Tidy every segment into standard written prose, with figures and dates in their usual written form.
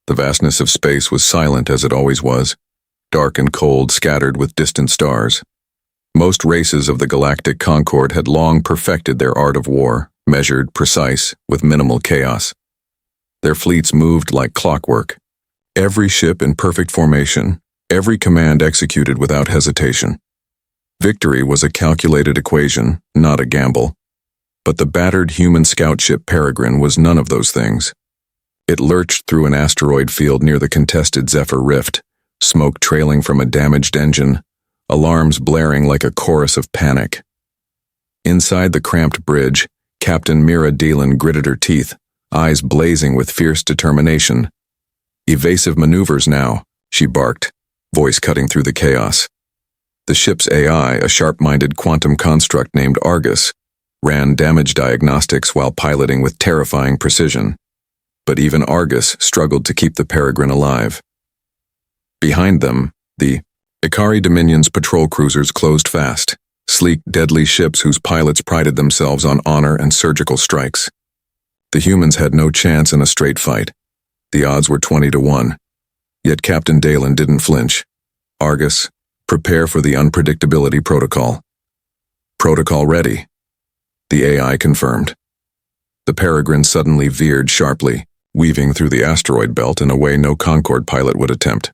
The vastness of space was silent as it always was, dark and cold, scattered with distant stars. Most races of the galactic concord had long perfected their art of war, measured, precise, with minimal chaos. Their fleets moved like clockwork, every ship in perfect formation, every command executed without hesitation. Victory was a calculated equation, not a gamble. But the battered human scout ship Peregrine was none of those things. It lurched through an asteroid field near the contested Zephyr Rift, smoke trailing from a damaged engine, alarms blaring like a chorus of panic. Inside the cramped bridge, Captain Mira Dealin gritted her teeth, eyes blazing with fierce determination. "Evasive maneuvers now," she barked, voice cutting through the chaos. The ship's AI, a sharp-minded quantum construct named Argus, ran damage diagnostics while piloting with terrifying precision. But even Argus struggled to keep the Peregrine alive. Behind them, the Ikari Dominion's patrol cruisers closed fast, sleek, deadly ships whose pilots prided themselves on honor and surgical strikes. The humans had no chance in a straight fight. The odds were 20-1. Yet Captain Dalen didn't flinch. "Argus, prepare for the unpredictability protocol." "Protocol ready," the AI confirmed. The Peregrine suddenly veered sharply, weaving through the asteroid belt in a way no Concorde pilot would attempt.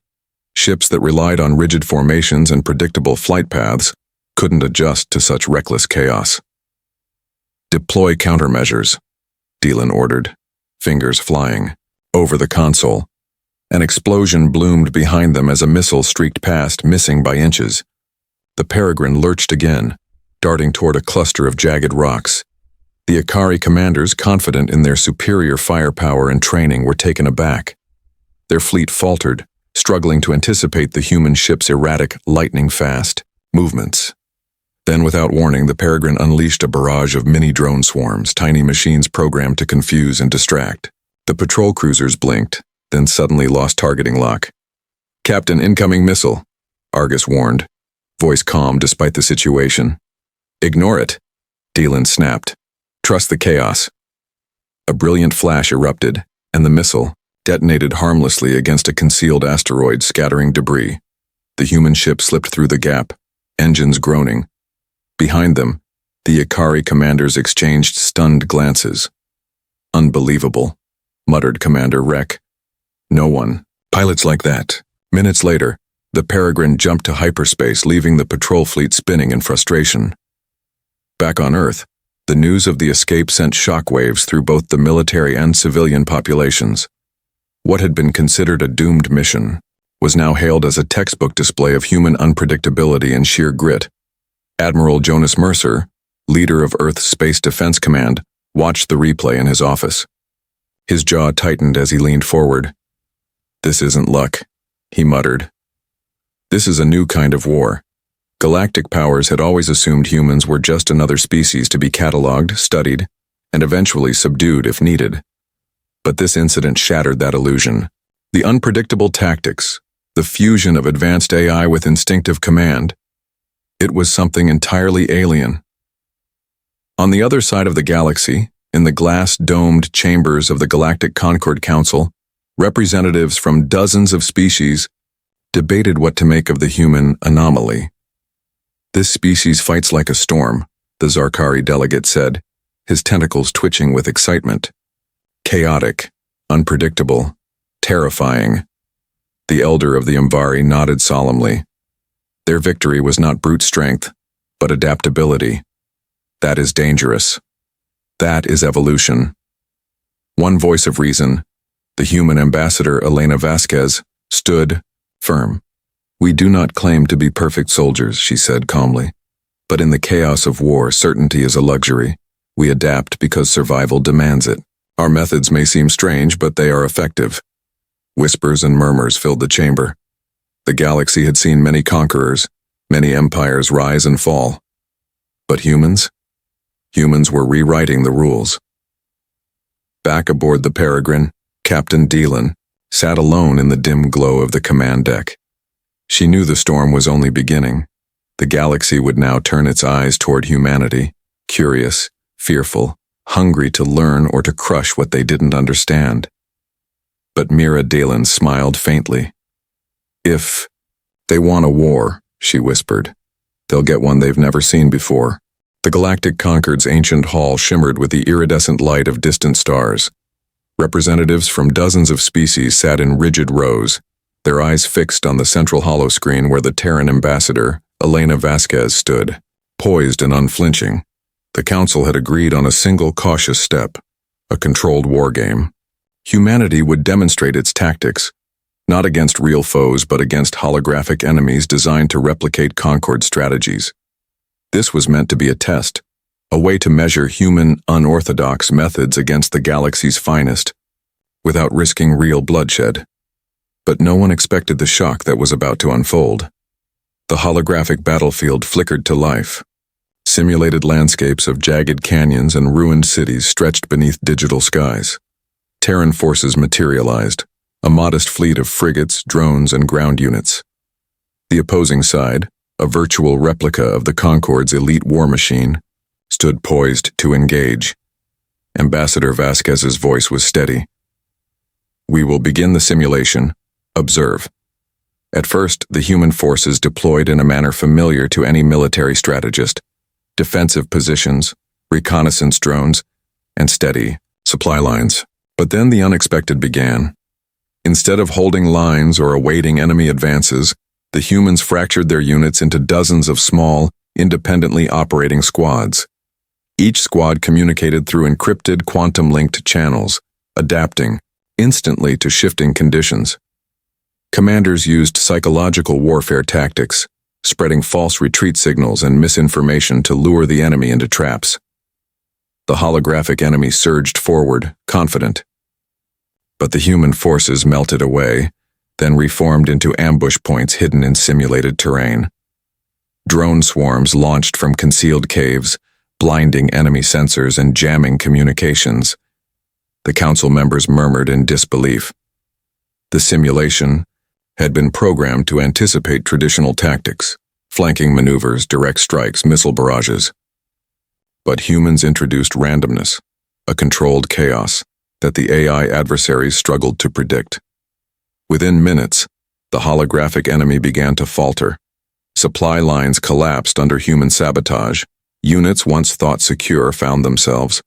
Ships that relied on rigid formations and predictable flight paths couldn't adjust to such reckless chaos. "Deploy countermeasures," Dealin ordered, fingers flying. Over the console, an explosion bloomed behind them as a missile streaked past, missing by inches. The Peregrine lurched again, darting toward a cluster of jagged rocks. The Ikari commanders, confident in their superior firepower and training, were taken aback. Their fleet faltered, struggling to anticipate the human ship's erratic, lightning-fast movements. Then, without warning, the Peregrine unleashed a barrage of mini-drone swarms, tiny machines programmed to confuse and distract. The patrol cruisers blinked, then suddenly lost targeting lock. "Captain, incoming missile," Argus warned, voice calm despite the situation. "Ignore it," Dealin snapped. "Trust the chaos." A brilliant flash erupted, and the missile detonated harmlessly against a concealed asteroid, scattering debris. The human ship slipped through the gap, engines groaning. Behind them, the Ikari commanders exchanged stunned glances. "Unbelievable," muttered Commander Rek. "No one. Pilots like that." Minutes later, the Peregrine jumped to hyperspace, leaving the patrol fleet spinning in frustration. Back on Earth, the news of the escape sent shockwaves through both the military and civilian populations. What had been considered a doomed mission was now hailed as a textbook display of human unpredictability and sheer grit. Admiral Jonas Mercer, leader of Earth's Space Defense Command, watched the replay in his office. His jaw tightened as he leaned forward. "This isn't luck," he muttered. "This is a new kind of war." Galactic powers had always assumed humans were just another species to be catalogued, studied, and eventually subdued if needed. But this incident shattered that illusion. The unpredictable tactics, the fusion of advanced AI with instinctive command. It was something entirely alien. On the other side of the galaxy, in the glass-domed chambers of the Galactic Concord Council, representatives from dozens of species debated what to make of the human anomaly. "This species fights like a storm," the Zarkari delegate said, his tentacles twitching with excitement. "Chaotic, unpredictable, terrifying." The elder of the Umvari nodded solemnly. Their victory was not brute strength, but adaptability. That is dangerous. That is evolution. One voice of reason, the human ambassador Elena Vasquez, stood firm. "We do not claim to be perfect soldiers," she said calmly. "But in the chaos of war, certainty is a luxury. We adapt because survival demands it. Our methods may seem strange, but they are effective." Whispers and murmurs filled the chamber. The galaxy had seen many conquerors, many empires rise and fall. But humans? Humans were rewriting the rules. Back aboard the Peregrine, Captain Dealin sat alone in the dim glow of the command deck. She knew the storm was only beginning. The galaxy would now turn its eyes toward humanity, curious, fearful, hungry to learn or to crush what they didn't understand. but Mira Dalen smiled faintly. If they want a war, she whispered, they'll get one they've never seen before. The Galactic Concord's ancient hall shimmered with the iridescent light of distant stars. Representatives from dozens of species sat in rigid rows, their eyes fixed on the central holoscreen where the Terran ambassador, Elena Vasquez, stood, poised and unflinching. The Council had agreed on a single cautious step, a controlled war game. Humanity would demonstrate its tactics, not against real foes but against holographic enemies designed to replicate Concord strategies. This was meant to be a test, a way to measure human, unorthodox methods against the galaxy's finest, without risking real bloodshed. But no one expected the shock that was about to unfold. The holographic battlefield flickered to life. Simulated landscapes of jagged canyons and ruined cities stretched beneath digital skies. Terran forces materialized, a modest fleet of frigates, drones, and ground units. The opposing side, a virtual replica of the Concord's elite war machine, stood poised to engage. Ambassador Vasquez's voice was steady. We will begin the simulation. Observe. At first, the human forces deployed in a manner familiar to any military strategist. Defensive positions, reconnaissance drones, and steady supply lines. But then the unexpected began. Instead of holding lines or awaiting enemy advances, the humans fractured their units into dozens of small, independently operating squads. Each squad communicated through encrypted, quantum-linked channels, adapting instantly to shifting conditions. Commanders used psychological warfare tactics, spreading false retreat signals and misinformation to lure the enemy into traps. The holographic enemy surged forward, confident. But the human forces melted away, then reformed into ambush points hidden in simulated terrain. Drone swarms launched from concealed caves, blinding enemy sensors and jamming communications. The council members murmured in disbelief. The simulation had been programmed to anticipate traditional tactics, flanking maneuvers, direct strikes, missile barrages. But humans introduced randomness, a controlled chaos that the AI adversaries struggled to predict. Within minutes, the holographic enemy began to falter. Supply lines collapsed under human sabotage. Units once thought secure found themselves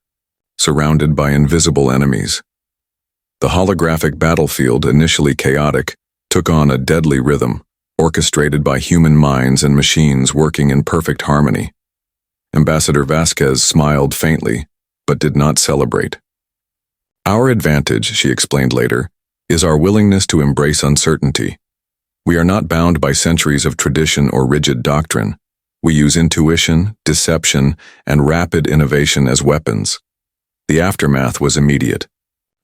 surrounded by invisible enemies. The holographic battlefield, initially chaotic, took on a deadly rhythm, orchestrated by human minds and machines working in perfect harmony. Ambassador Vasquez smiled faintly, but did not celebrate. Our advantage, she explained later, is our willingness to embrace uncertainty. We are not bound by centuries of tradition or rigid doctrine. We use intuition, deception, and rapid innovation as weapons. The aftermath was immediate.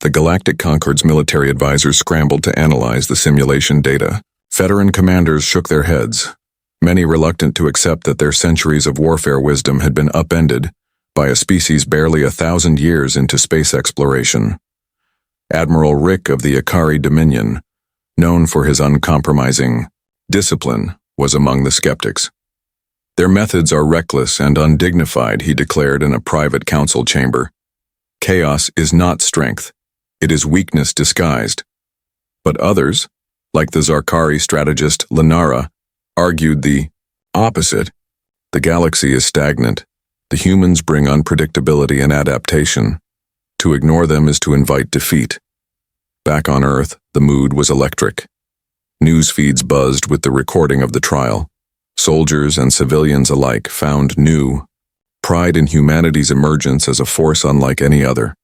The Galactic Concord's military advisors scrambled to analyze the simulation data. Veteran commanders shook their heads, many reluctant to accept that their centuries of warfare wisdom had been upended by a species barely 1,000 years into space exploration. Admiral Rick of the Akari Dominion, known for his uncompromising discipline, was among the skeptics. Their methods are reckless and undignified, he declared in a private council chamber. Chaos is not strength. It is weakness disguised. But others, like the Zarkari strategist Lenara, argued the opposite. The galaxy is stagnant. The humans bring unpredictability and adaptation. To ignore them is to invite defeat. Back on Earth, the mood was electric. News feeds buzzed with the recording of the trial. Soldiers and civilians alike found new pride in humanity's emergence as a force unlike any other.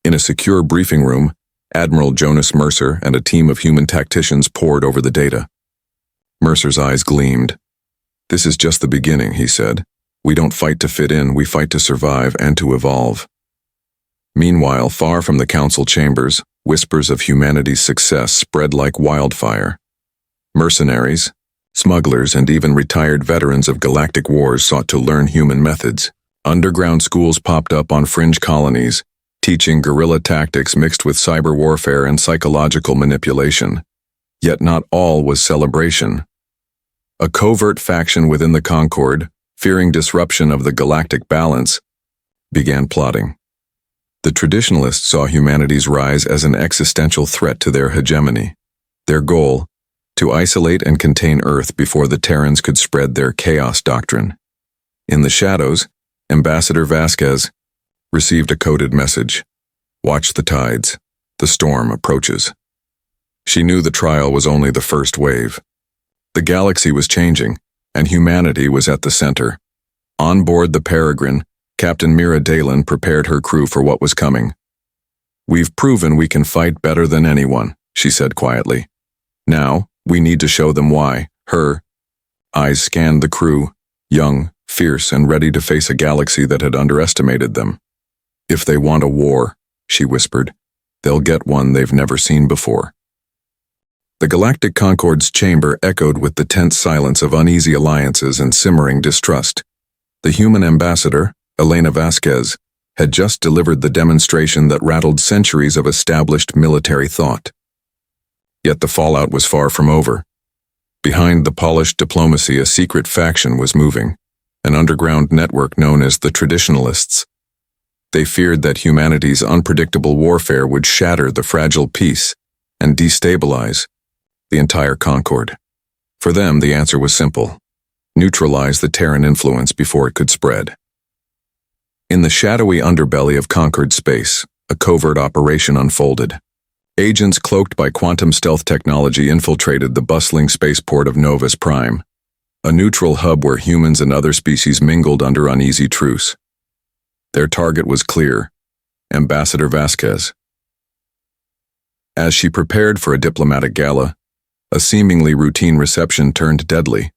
In a secure briefing room, Admiral Jonas Mercer and a team of human tacticians pored over the data. Mercer's eyes gleamed. This is just the beginning, he said. We don't fight to fit in, we fight to survive and to evolve. Meanwhile, far from the council chambers, whispers of humanity's success spread like wildfire. Mercenaries, smugglers, and even retired veterans of galactic wars sought to learn human methods. Underground schools popped up on fringe colonies, teaching guerrilla tactics mixed with cyber warfare and psychological manipulation. Yet not all was celebration. A covert faction within the Concord, fearing disruption of the galactic balance, began plotting. The traditionalists saw humanity's rise as an existential threat to their hegemony. Their goal, to isolate and contain Earth before the Terrans could spread their chaos doctrine. In the shadows, Ambassador Vasquez received a coded message. Watch the tides. The storm approaches. She knew the trial was only the first wave. The galaxy was changing, and humanity was at the center. On board the Peregrine, Captain Mira Dalen prepared her crew for what was coming. "We've proven we can fight better than anyone," she said quietly. "Now, we need to show them why." Her eyes scanned the crew, young, fierce, and ready to face a galaxy that had underestimated them. "If they want a war," she whispered, "they'll get one they've never seen before." The Galactic Concorde's chamber echoed with the tense silence of uneasy alliances and simmering distrust. The human ambassador, Elena Vasquez, had just delivered the demonstration that rattled centuries of established military thought. Yet the fallout was far from over. Behind the polished diplomacy, a secret faction was moving, an underground network known as the Traditionalists. They feared that humanity's unpredictable warfare would shatter the fragile peace and destabilize the entire Concorde. For them, the answer was simple: neutralize the Terran influence before it could spread. In the shadowy underbelly of Concorde space, a covert operation unfolded. Agents cloaked by quantum stealth technology infiltrated the bustling spaceport of Novus Prime, a neutral hub where humans and other species mingled under uneasy truce. Their target was clear: Ambassador Vasquez. As she prepared for a diplomatic gala, a seemingly routine reception turned deadly.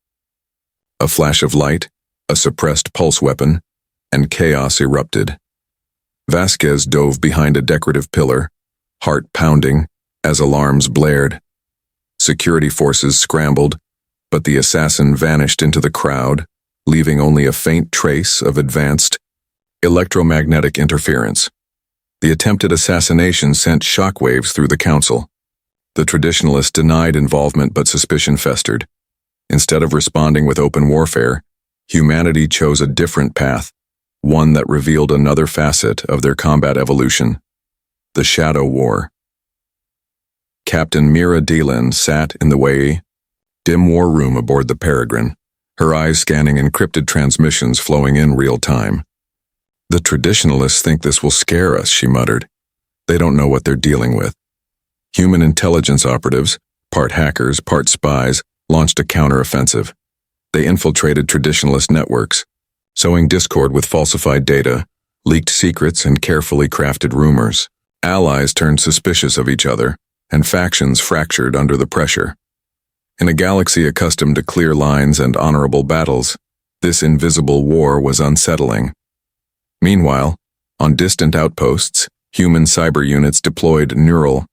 A flash of light, a suppressed pulse weapon, and chaos erupted. Vasquez dove behind a decorative pillar, heart pounding, as alarms blared. Security forces scrambled, but the assassin vanished into the crowd, leaving only a faint trace of advanced electromagnetic interference. The attempted assassination sent shockwaves through the council. The Traditionalists denied involvement, but suspicion festered. Instead of responding with open warfare, humanity chose a different path, one that revealed another facet of their combat evolution: the Shadow War. Captain Mira Dalen sat in the dim war room aboard the Peregrine, her eyes scanning encrypted transmissions flowing in real time. "The Traditionalists think this will scare us," she muttered. "They don't know what they're dealing with." Human intelligence operatives, part hackers, part spies, launched a counteroffensive. They infiltrated Traditionalist networks, sowing discord with falsified data, leaked secrets, and carefully crafted rumors. Allies turned suspicious of each other, and factions fractured under the pressure. In a galaxy accustomed to clear lines and honorable battles, this invisible war was unsettling. Meanwhile, on distant outposts, human cyber units deployed neural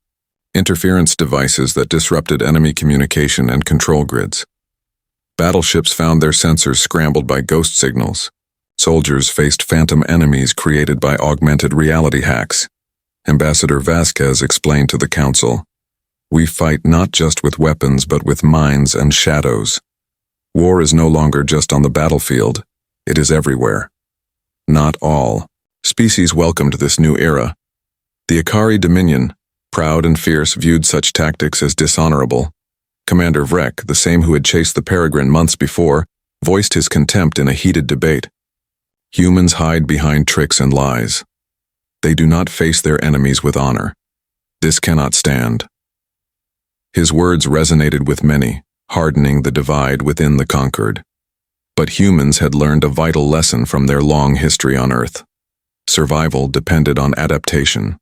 interference devices that disrupted enemy communication and control grids. Battleships found their sensors scrambled by ghost signals. Soldiers faced phantom enemies created by augmented reality hacks. Ambassador Vasquez explained to the council, "We fight not just with weapons but with minds and shadows. War is no longer just on the battlefield, it is everywhere." Not all species welcomed this new era. The Akari Dominion, proud and fierce, viewed such tactics as dishonorable. Commander Vrek, the same who had chased the Peregrine months before, voiced his contempt in a heated debate. Humans hide behind tricks and lies. They do not face their enemies with honor. This cannot stand. His words resonated with many, hardening the divide within the Concorde. But humans had learned a vital lesson from their long history on Earth. Survival depended on adaptation.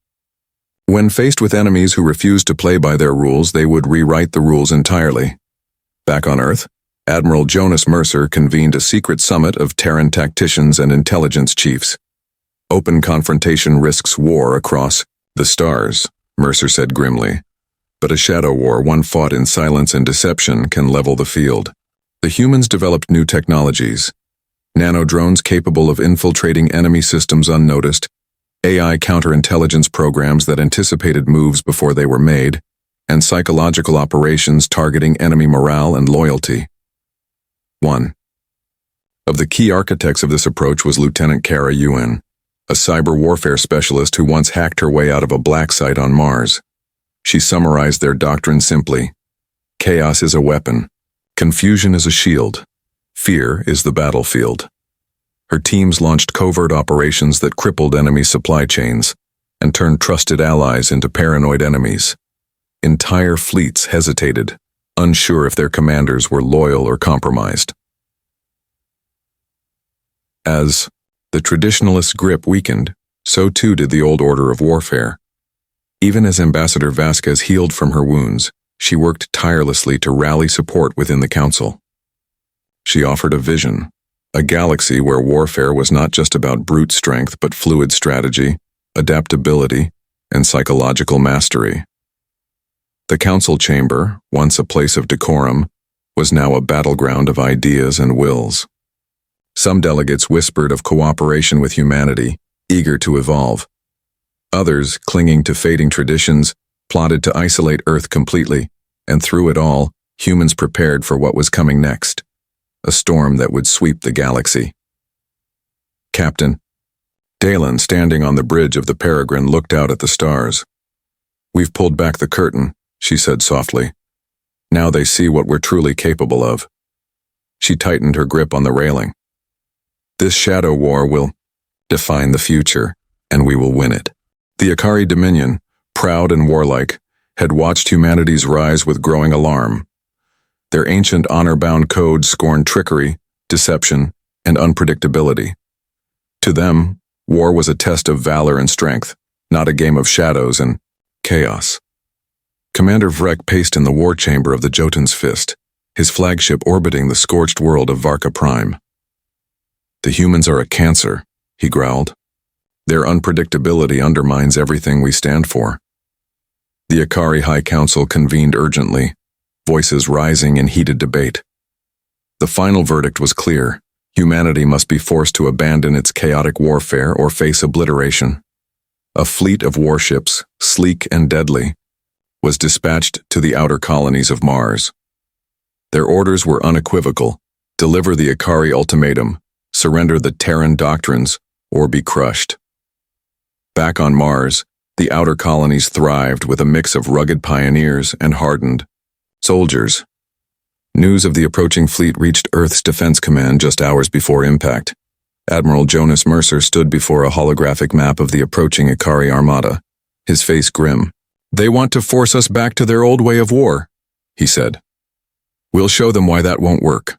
When faced with enemies who refused to play by their rules, they would rewrite the rules entirely. Back on Earth, Admiral Jonas Mercer convened a secret summit of Terran tacticians and intelligence chiefs. "Open confrontation risks war across the stars," Mercer said grimly. "But a shadow war, one fought in silence and deception, can level the field." The humans developed new technologies: nanodrones capable of infiltrating enemy systems unnoticed, AI counterintelligence programs that anticipated moves before they were made, and psychological operations targeting enemy morale and loyalty. One of the key architects of this approach was Lieutenant Kara Yuen, a cyber warfare specialist who once hacked her way out of a black site on Mars. She summarized their doctrine simply: chaos is a weapon, confusion is a shield, fear is the battlefield. Her teams launched covert operations that crippled enemy supply chains and turned trusted allies into paranoid enemies. Entire fleets hesitated, unsure if their commanders were loyal or compromised. As the traditionalist grip weakened, so too did the old order of warfare. Even as Ambassador Vasquez healed from her wounds, she worked tirelessly to rally support within the council. She offered a vision, a galaxy where warfare was not just about brute strength but fluid strategy, adaptability, and psychological mastery. The council chamber, once a place of decorum, was now a battleground of ideas and wills. Some delegates whispered of cooperation with humanity, eager to evolve. Others, clinging to fading traditions, plotted to isolate Earth completely, and through it all, humans prepared for what was coming next, a storm that would sweep the galaxy. Captain Dalen, standing on the bridge of the Peregrine, looked out at the stars. "We've pulled back the curtain," she said softly. "Now they see what we're truly capable of." She tightened her grip on the railing. "This shadow war will define the future, and we will win it." The Ikari Dominion, proud and warlike, had watched humanity's rise with growing alarm. Their ancient honor-bound codes scorned trickery, deception, and unpredictability. To them, war was a test of valor and strength, not a game of shadows and chaos. Commander Vrek paced in the war chamber of the Jotun's Fist, his flagship orbiting the scorched world of Varka Prime. "The humans are a cancer," he growled. "Their unpredictability undermines everything we stand for." The Ikari High Council convened urgently, voices rising in heated debate. The final verdict was clear: humanity must be forced to abandon its chaotic warfare or face obliteration. A fleet of warships, sleek and deadly, was dispatched to the outer colonies of Mars. Their orders were unequivocal: deliver the Ikari ultimatum, surrender the Terran doctrines, or be crushed. Back on Mars, the outer colonies thrived with a mix of rugged pioneers and hardened soldiers. News of the approaching fleet reached Earth's Defense Command just hours before impact. Admiral Jonas Mercer stood before a holographic map of the approaching Ikari Armada, his face grim. "They want to force us back to their old way of war," he said. "We'll show them why that won't work."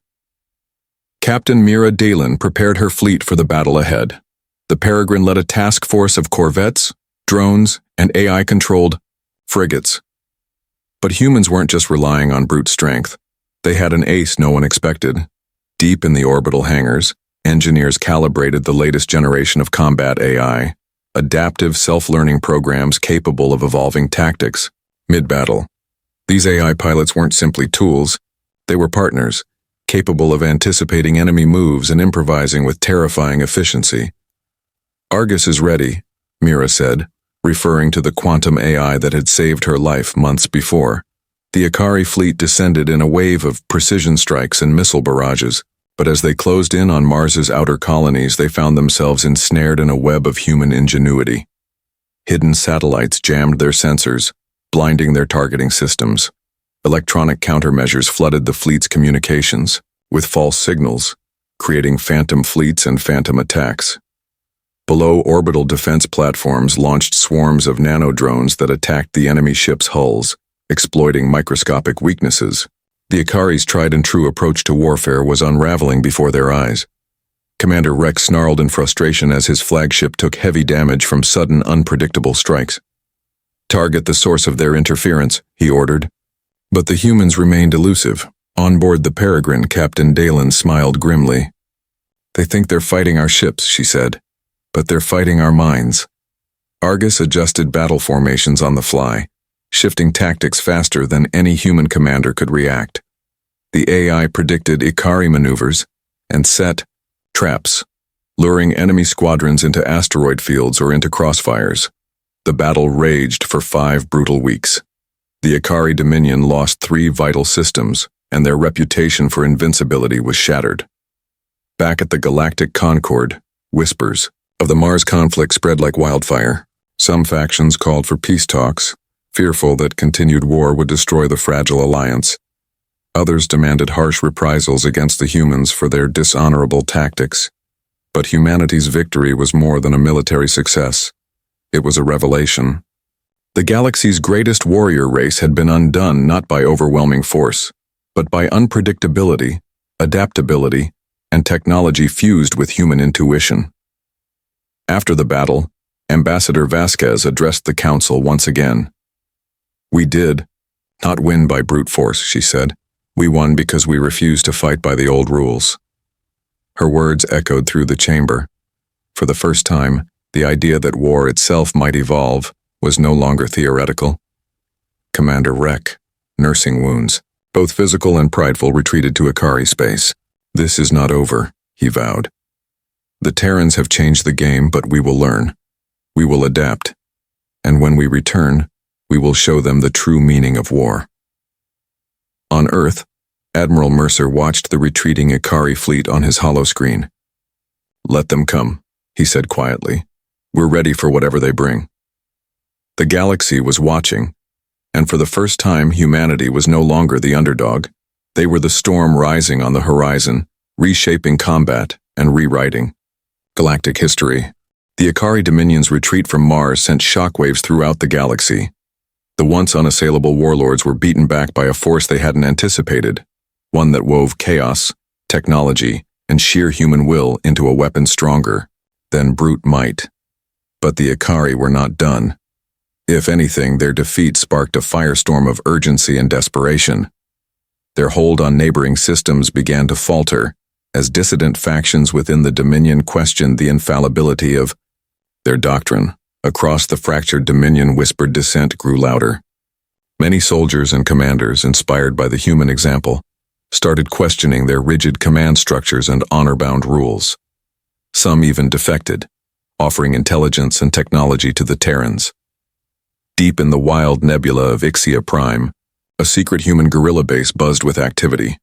Captain Mira Dalen prepared her fleet for the battle ahead. The Peregrine led a task force of corvettes, drones, and AI-controlled frigates. But humans weren't just relying on brute strength. They had an ace no one expected. Deep in the orbital hangars, engineers calibrated the latest generation of combat AI, adaptive self-learning programs capable of evolving tactics mid-battle. These AI pilots weren't simply tools, they were partners, capable of anticipating enemy moves and improvising with terrifying efficiency. "Argus is ready," Mira said, referring to the quantum AI that had saved her life months before. The Ikari fleet descended in a wave of precision strikes and missile barrages, but as they closed in on Mars's outer colonies, they found themselves ensnared in a web of human ingenuity. Hidden satellites jammed their sensors, blinding their targeting systems. Electronic countermeasures flooded the fleet's communications with false signals, creating phantom fleets and phantom attacks. Below, orbital defense platforms launched swarms of nanodrones that attacked the enemy ships' hulls, exploiting microscopic weaknesses. The Ikari's tried-and-true approach to warfare was unraveling before their eyes. Commander Rex snarled in frustration as his flagship took heavy damage from sudden, unpredictable strikes. "Target the source of their interference," he ordered. But the humans remained elusive. On board the Peregrine, Captain Dalen smiled grimly. "They think they're fighting our ships," she said, "but they're fighting our minds." Argus adjusted battle formations on the fly, shifting tactics faster than any human commander could react. The AI predicted Ikari maneuvers and set traps, luring enemy squadrons into asteroid fields or into crossfires. The battle raged for 5 brutal weeks. The Ikari Dominion lost 3 vital systems, and their reputation for invincibility was shattered. Back at the Galactic Concord, whispers, of the Mars conflict spread like wildfire. Some factions called for peace talks, fearful that continued war would destroy the fragile alliance. Others demanded harsh reprisals against the humans for their dishonorable tactics. But humanity's victory was more than a military success. It was a revelation. The galaxy's greatest warrior race had been undone not by overwhelming force, but by unpredictability, adaptability, and technology fused with human intuition. After the battle, Ambassador Vasquez addressed the council once again. "We did not win by brute force," she said. "We won because we refused to fight by the old rules." Her words echoed through the chamber. For the first time, the idea that war itself might evolve was no longer theoretical. Commander Rek, nursing wounds, both physical and prideful, retreated to Ikari space. "This is not over," he vowed. "The Terrans have changed the game, but we will learn. We will adapt. And when we return, we will show them the true meaning of war." On Earth, Admiral Mercer watched the retreating Ikari fleet on his holoscreen. "Let them come," he said quietly. "We're ready for whatever they bring." The galaxy was watching, and for the first time humanity was no longer the underdog. They were the storm rising on the horizon, reshaping combat and rewriting galactic history. The Ikari Dominion's retreat from Mars sent shockwaves throughout the galaxy. The once unassailable warlords were beaten back by a force they hadn't anticipated, one that wove chaos, technology, and sheer human will into a weapon stronger than brute might. But the Ikari were not done. If anything, their defeat sparked a firestorm of urgency and desperation. Their hold on neighboring systems began to falter, as dissident factions within the Dominion questioned the infallibility of their doctrine. Across the fractured Dominion, whispered dissent grew louder. Many soldiers and commanders, inspired by the human example, started questioning their rigid command structures and honor-bound rules. Some even defected, offering intelligence and technology to the Terrans. Deep in the wild nebula of Ixia Prime, a secret human guerrilla base buzzed with activity.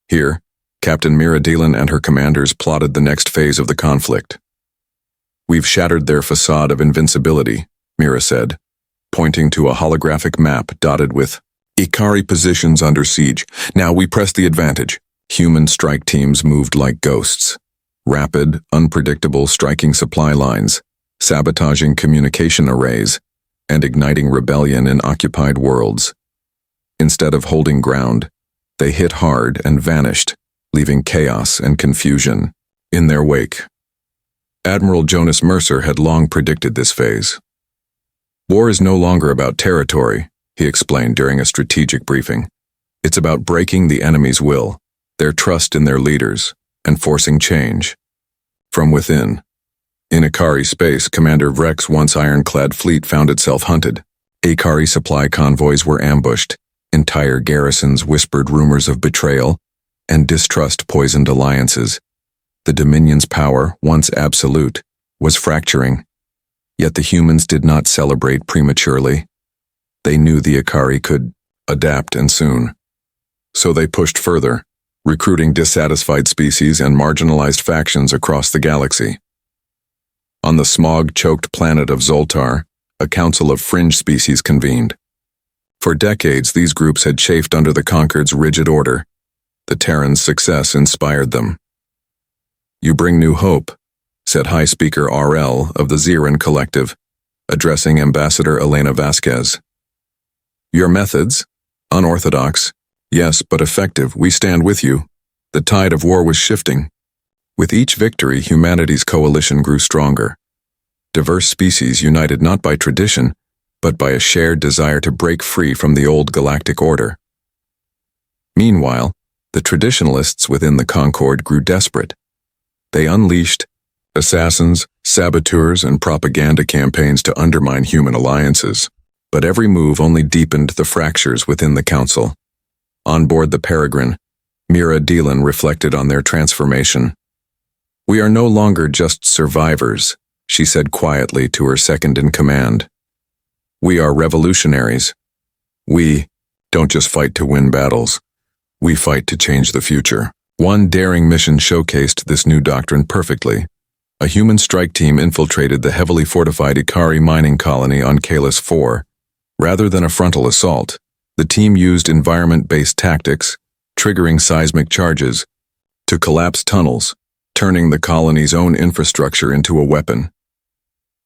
Here, Captain Mira Delan and her commanders plotted the next phase of the conflict. "We've shattered their facade of invincibility," Mira said, pointing to a holographic map dotted with Ikari positions under siege. "Now we press the advantage." Human strike teams moved like ghosts. Rapid, unpredictable, striking supply lines, sabotaging communication arrays, and igniting rebellion in occupied worlds. Instead of holding ground, they hit hard and vanished, leaving chaos and confusion in their wake. Admiral Jonas Mercer had long predicted this phase. "War is no longer about territory," he explained during a strategic briefing. "It's about breaking the enemy's will, their trust in their leaders, and forcing change from within." In Ikari space, Commander Vrek's once ironclad fleet found itself hunted. Ikari supply convoys were ambushed, entire garrisons whispered rumors of betrayal, and distrust poisoned alliances. The Dominion's power, once absolute, was fracturing. Yet the humans did not celebrate prematurely. They knew the Ikari could adapt, and soon. So they pushed further, recruiting dissatisfied species and marginalized factions across the galaxy. On the smog-choked planet of Zoltar, a council of fringe species convened. For decades, these groups had chafed under the Conquered's rigid order. The Terrans' success inspired them. "You bring new hope," said High Speaker RL of the Ziran Collective, addressing Ambassador Elena Vasquez. "Your methods, unorthodox, yes, but effective. We stand with you." The tide of war was shifting. With each victory, humanity's coalition grew stronger. Diverse species united not by tradition, but by a shared desire to break free from the old galactic order. Meanwhile, the traditionalists within the Concord grew desperate. They unleashed assassins, saboteurs, and propaganda campaigns to undermine human alliances. But every move only deepened the fractures within the council. On board the Peregrine, Mira Delan reflected on their transformation. "We are no longer just survivors," she said quietly to her second-in-command. "We are revolutionaries. We don't just fight to win battles. We fight to change the future." One daring mission showcased this new doctrine perfectly. A human strike team infiltrated the heavily fortified Ikari mining colony on Kalis 4. Rather than a frontal assault, the team used environment-based tactics, triggering seismic charges, to collapse tunnels, turning the colony's own infrastructure into a weapon.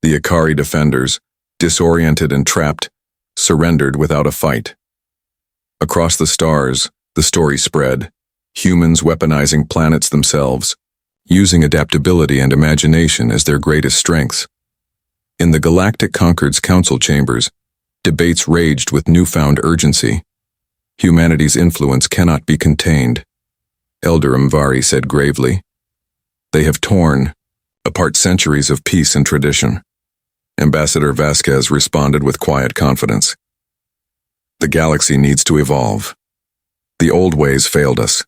The Ikari defenders, disoriented and trapped, surrendered without a fight. Across the stars, the story spread, humans weaponizing planets themselves, using adaptability and imagination as their greatest strengths. In the Galactic Concord's council chambers, debates raged with newfound urgency. Humanity's influence cannot be contained, Elder Mvari said gravely. They have torn apart centuries of peace and tradition. Ambassador Vasquez responded with quiet confidence. The galaxy needs to evolve. The old ways failed us.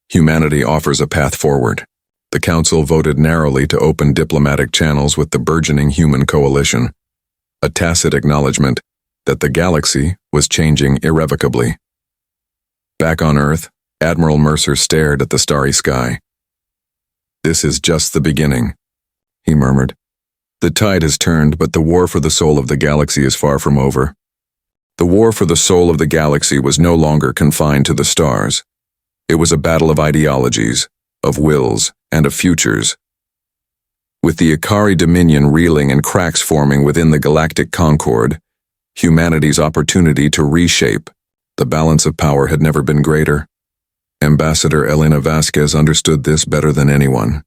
Humanity offers a path forward. The Council voted narrowly to open diplomatic channels with the burgeoning human coalition, a tacit acknowledgement that the galaxy was changing irrevocably. Back on Earth, Admiral Mercer stared at the starry sky. "This is just the beginning," he murmured. "The tide has turned, but the war for the soul of the galaxy is far from over." The war for the soul of the galaxy was no longer confined to the stars. It was a battle of ideologies, of wills, and of futures. With the Ikari Dominion reeling and cracks forming within the Galactic Concord, humanity's opportunity to reshape the balance of power had never been greater. Ambassador Elena Vasquez understood this better than anyone.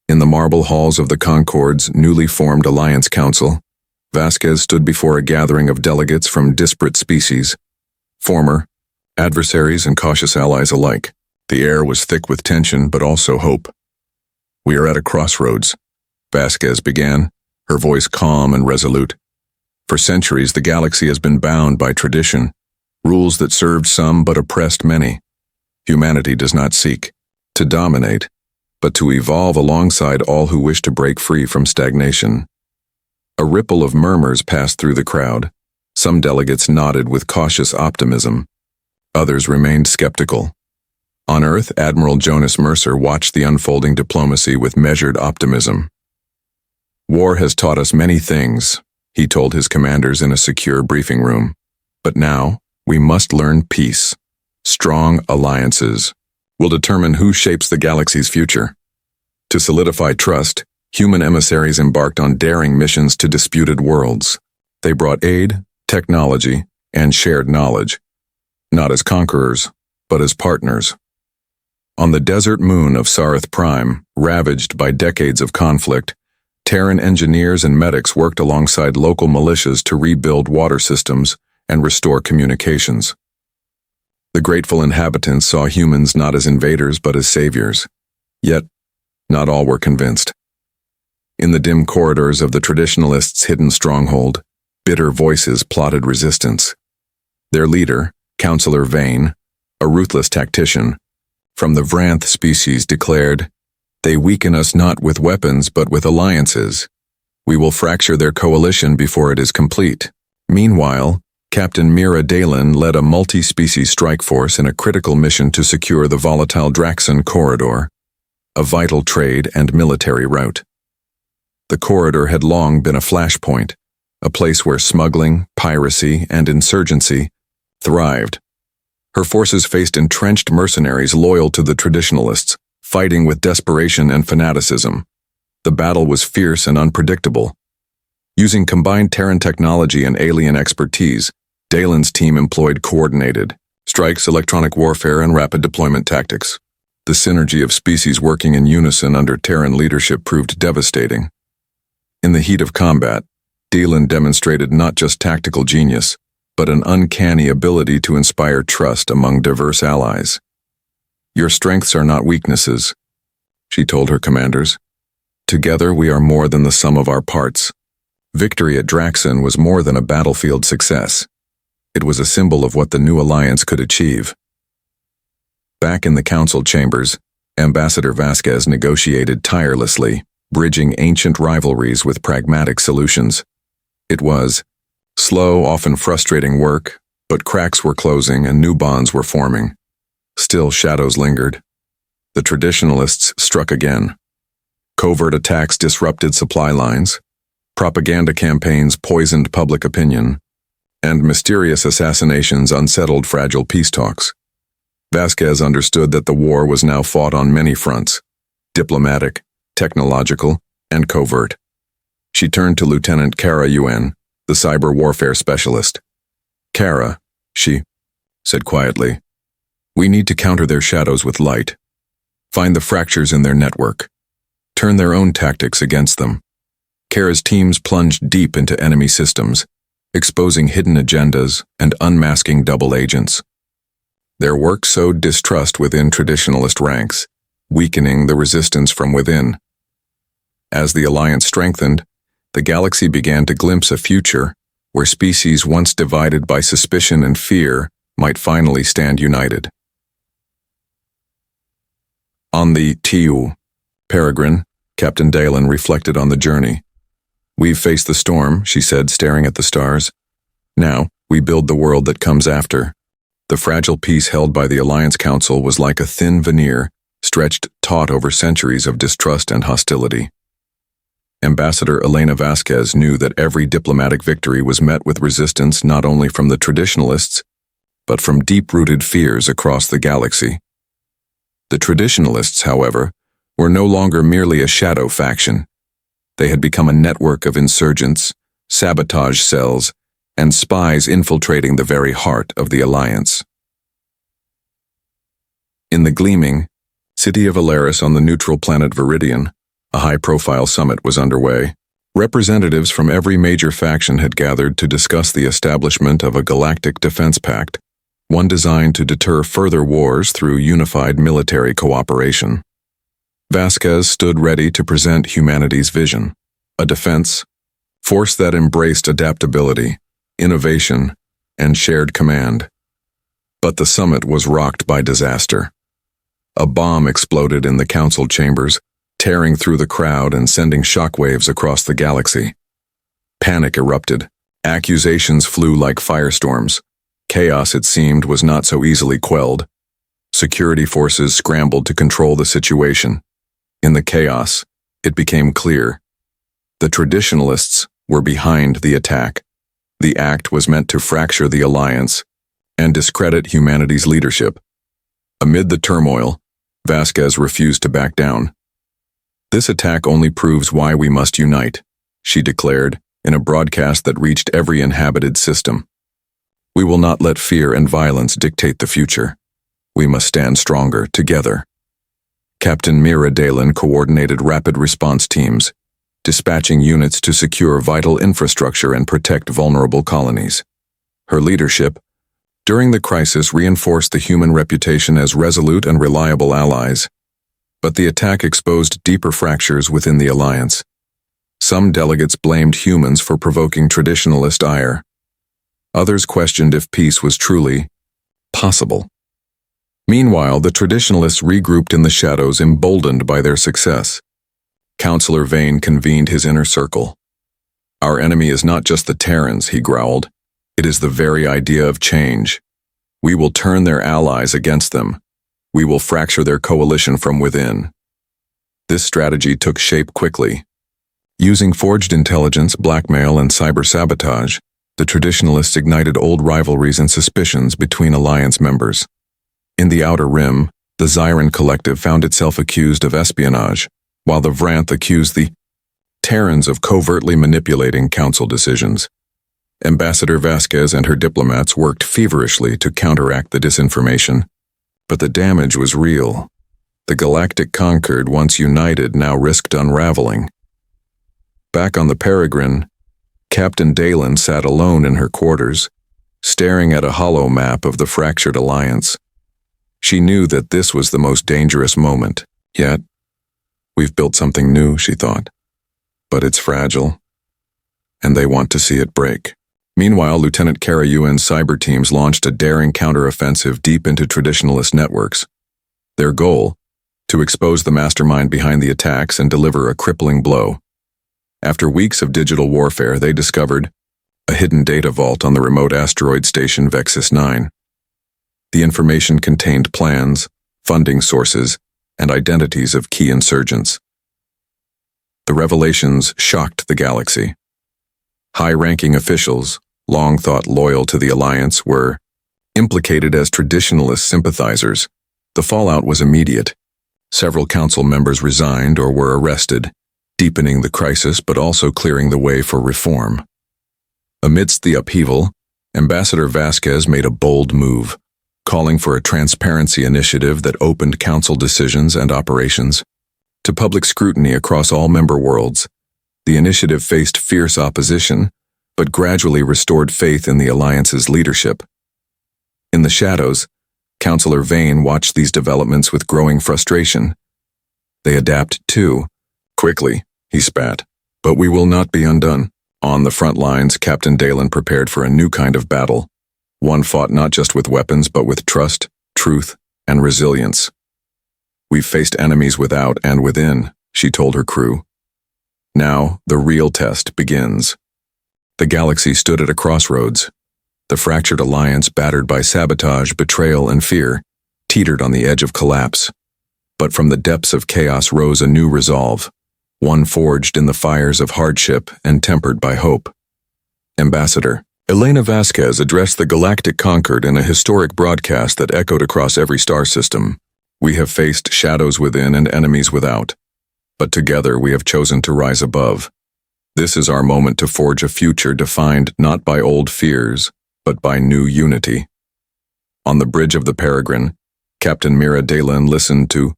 In the marble halls of the Concord's newly formed Alliance Council, Vasquez stood before a gathering of delegates from disparate species, former adversaries and cautious allies alike. The air was thick with tension, but also hope. "We are at a crossroads," Vasquez began, her voice calm and resolute. "For centuries, the galaxy has been bound by tradition, rules that served some but oppressed many. Humanity does not seek to dominate, but to evolve alongside all who wish to break free from stagnation." A ripple of murmurs passed through the crowd. Some delegates nodded with cautious optimism. Others remained skeptical. On Earth, Admiral Jonas Mercer watched the unfolding diplomacy with measured optimism. "War has taught us many things," he told his commanders in a secure briefing room. "But now, we must learn peace. Strong alliances will determine who shapes the galaxy's future." To solidify trust, human emissaries embarked on daring missions to disputed worlds. They brought aid, technology, and shared knowledge, not as conquerors, but as partners. On the desert moon of Sarith Prime, ravaged by decades of conflict, Terran engineers and medics worked alongside local militias to rebuild water systems and restore communications. The grateful inhabitants saw humans not as invaders but as saviors. Yet, not all were convinced. In the dim corridors of the traditionalists' hidden stronghold, bitter voices plotted resistance. Their leader, Councillor Vane, a ruthless tactician, from the Vranth species declared, "They weaken us not with weapons but with alliances. We will fracture their coalition before it is complete." Meanwhile, Captain Mira Dalen led a multi-species strike force in a critical mission to secure the volatile Draxon corridor, a vital trade and military route. The corridor had long been a flashpoint, a place where smuggling, piracy, and insurgency thrived. Her forces faced entrenched mercenaries loyal to the traditionalists, fighting with desperation and fanaticism. The battle was fierce and unpredictable. Using combined Terran technology and alien expertise, Dalen's team employed coordinated strikes, electronic warfare, and rapid deployment tactics. The synergy of species working in unison under Terran leadership proved devastating. In the heat of combat, Dalen demonstrated not just tactical genius, but an uncanny ability to inspire trust among diverse allies. "Your strengths are not weaknesses," she told her commanders. "Together we are more than the sum of our parts." Victory at Draxon was more than a battlefield success. It was a symbol of what the new alliance could achieve. Back in the council chambers, Ambassador Vasquez negotiated tirelessly, bridging ancient rivalries with pragmatic solutions. It was slow, often frustrating work, but cracks were closing and new bonds were forming. Still, shadows lingered. The traditionalists struck again. Covert attacks disrupted supply lines, propaganda campaigns poisoned public opinion, and mysterious assassinations unsettled fragile peace talks. Vasquez understood that the war was now fought on many fronts: diplomatic, technological, and covert. She turned to Lieutenant Kara Yuen, the cyber warfare specialist. "Kara," she said quietly, "we need to counter their shadows with light. Find the fractures in their network. Turn their own tactics against them." Kara's teams plunged deep into enemy systems, exposing hidden agendas and unmasking double agents. Their work sowed distrust within traditionalist ranks, weakening the resistance from within. As the alliance strengthened, the galaxy began to glimpse a future where species once divided by suspicion and fear might finally stand united. On the TU Peregrine, Captain Dalen reflected on the journey. "We've faced the storm," she said, staring at the stars. "Now, we build the world that comes after." The fragile peace held by the Alliance Council was like a thin veneer, stretched taut over centuries of distrust and hostility. Ambassador Elena Vasquez knew that every diplomatic victory was met with resistance not only from the traditionalists, but from deep-rooted fears across the galaxy. The traditionalists, however, were no longer merely a shadow faction. They had become a network of insurgents, sabotage cells, and spies infiltrating the very heart of the Alliance. In the gleaming city of Alaris on the neutral planet Viridian, a high-profile summit was underway. Representatives from every major faction had gathered to discuss the establishment of a galactic defense pact, one designed to deter further wars through unified military cooperation. Vasquez stood ready to present humanity's vision, a defense force that embraced adaptability, innovation, and shared command. But the summit was rocked by disaster. A bomb exploded in the council chambers, tearing through the crowd and sending shockwaves across the galaxy. Panic erupted. Accusations flew like firestorms. Chaos, it seemed, was not so easily quelled. Security forces scrambled to control the situation. In the chaos, it became clear. The traditionalists were behind the attack. The act was meant to fracture the Alliance and discredit humanity's leadership. Amid the turmoil, Vasquez refused to back down. "This attack only proves why we must unite," she declared in a broadcast that reached every inhabited system. "We will not let fear and violence dictate the future. We must stand stronger together." Captain Mira Dalen coordinated rapid response teams, dispatching units to secure vital infrastructure and protect vulnerable colonies. Her leadership during the crisis reinforced the human reputation as resolute and reliable allies. But the attack exposed deeper fractures within the Alliance. Some delegates blamed humans for provoking traditionalist ire. Others questioned if peace was truly possible. Meanwhile, the traditionalists regrouped in the shadows, emboldened by their success. Councillor Vane convened his inner circle. "Our enemy is not just the Terrans," he growled. "It is the very idea of change. We will turn their allies against them. We will fracture their coalition from within." This strategy took shape quickly. Using forged intelligence, blackmail, and cyber-sabotage, the traditionalists ignited old rivalries and suspicions between Alliance members. In the Outer Rim, the Zyran Collective found itself accused of espionage, while the Vranth accused the Terrans of covertly manipulating council decisions. Ambassador Vasquez and her diplomats worked feverishly to counteract the disinformation. But the damage was real. The Galactic Concord, once united, now risked unraveling. Back on the Peregrine, Captain Dalen sat alone in her quarters, staring at a hollow map of the fractured Alliance. She knew that this was the most dangerous moment, yet, "We've built something new," she thought. "But it's fragile, and they want to see it break." Meanwhile, Lieutenant Kara Yuen's cyber teams launched a daring counteroffensive deep into traditionalist networks. Their goal, to expose the mastermind behind the attacks and deliver a crippling blow. After weeks of digital warfare, they discovered a hidden data vault on the remote asteroid station Vexus 9. The information contained plans, funding sources, and identities of key insurgents. The revelations shocked the galaxy. High-ranking officials, long thought loyal to the Alliance, were implicated as traditionalist sympathizers. The fallout was immediate. Several council members resigned or were arrested, deepening the crisis but also clearing the way for reform. Amidst the upheaval, Ambassador Vasquez made a bold move, calling for a transparency initiative that opened council decisions and operations to public scrutiny across all member worlds. The initiative faced fierce opposition, but gradually restored faith in the Alliance's leadership. In the shadows, Councillor Vane watched these developments with growing frustration. They adapt too. Quickly, he spat. But we will not be undone. On the front lines, Captain Dalen prepared for a new kind of battle. One fought not just with weapons, but with trust, truth, and resilience. We've faced enemies without and within, she told her crew. Now, the real test begins. The galaxy stood at a crossroads. The fractured alliance, battered by sabotage, betrayal, and fear, teetered on the edge of collapse. But from the depths of chaos rose a new resolve, one forged in the fires of hardship and tempered by hope. Ambassador Elena Vasquez addressed the Galactic Concord in a historic broadcast that echoed across every star system. We have faced shadows within and enemies without, but together we have chosen to rise above. This is our moment to forge a future defined not by old fears, but by new unity. On the bridge of the Peregrine, Captain Mira Dalen listened to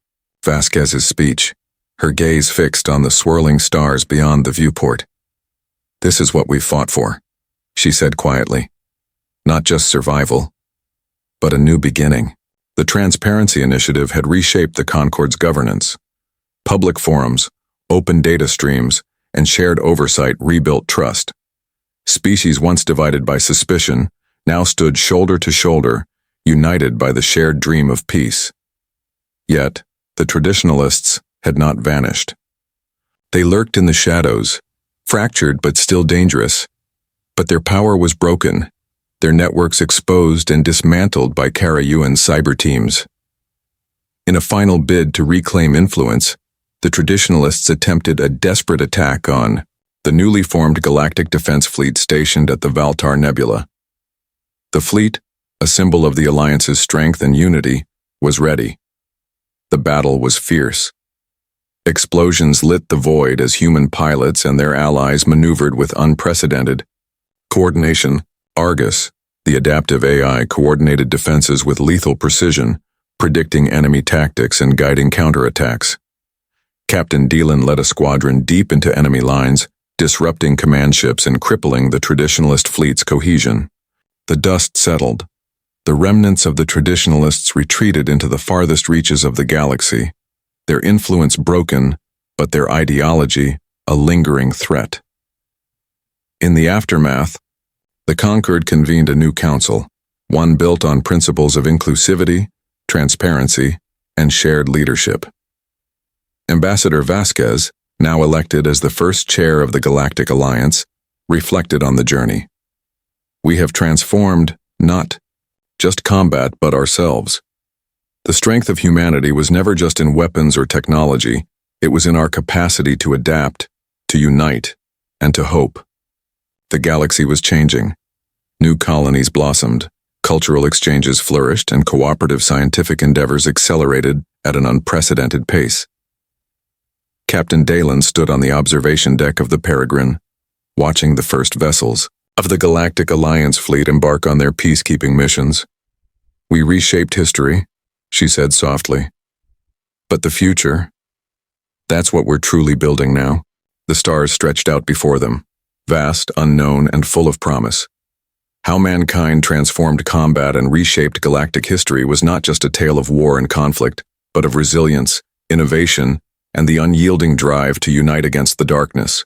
Vasquez's speech, her gaze fixed on the swirling stars beyond the viewport. This is what we've fought for, she said quietly. Not just survival, but a new beginning. The Transparency Initiative had reshaped the Concord's governance. Public forums, open data streams, and shared oversight rebuilt trust. Species once divided by suspicion now stood shoulder to shoulder, united by the shared dream of peace. Yet, the traditionalists had not vanished. They lurked in the shadows, fractured but still dangerous. But their power was broken, their networks exposed and dismantled by Kara Ewan's cyber teams. In a final bid to reclaim influence, the traditionalists attempted a desperate attack on the newly formed Galactic Defense Fleet stationed at the Valtar Nebula. The fleet, a symbol of the Alliance's strength and unity, was ready. The battle was fierce. Explosions lit the void as human pilots and their allies maneuvered with unprecedented coordination. Argus, the adaptive AI, coordinated defenses with lethal precision, predicting enemy tactics and guiding counterattacks. Captain Dalen led a squadron deep into enemy lines, disrupting command ships and crippling the traditionalist fleet's cohesion. The dust settled. The remnants of the traditionalists retreated into the farthest reaches of the galaxy, their influence broken, but their ideology a lingering threat. In the aftermath, the Concord convened a new council, one built on principles of inclusivity, transparency, and shared leadership. Ambassador Vasquez, now elected as the first chair of the Galactic Alliance, reflected on the journey. We have transformed, not just combat, but ourselves. The strength of humanity was never just in weapons or technology, it was in our capacity to adapt, to unite, and to hope. The galaxy was changing. New colonies blossomed, cultural exchanges flourished, and cooperative scientific endeavors accelerated at an unprecedented pace. Captain Dalen stood on the observation deck of the Peregrine, watching the first vessels of the Galactic Alliance fleet embark on their peacekeeping missions. We reshaped history, she said softly. But the future, that's what we're truly building now. The stars stretched out before them, vast, unknown, and full of promise. How mankind transformed combat and reshaped galactic history was not just a tale of war and conflict, but of resilience, innovation, and the unyielding drive to unite against the darkness.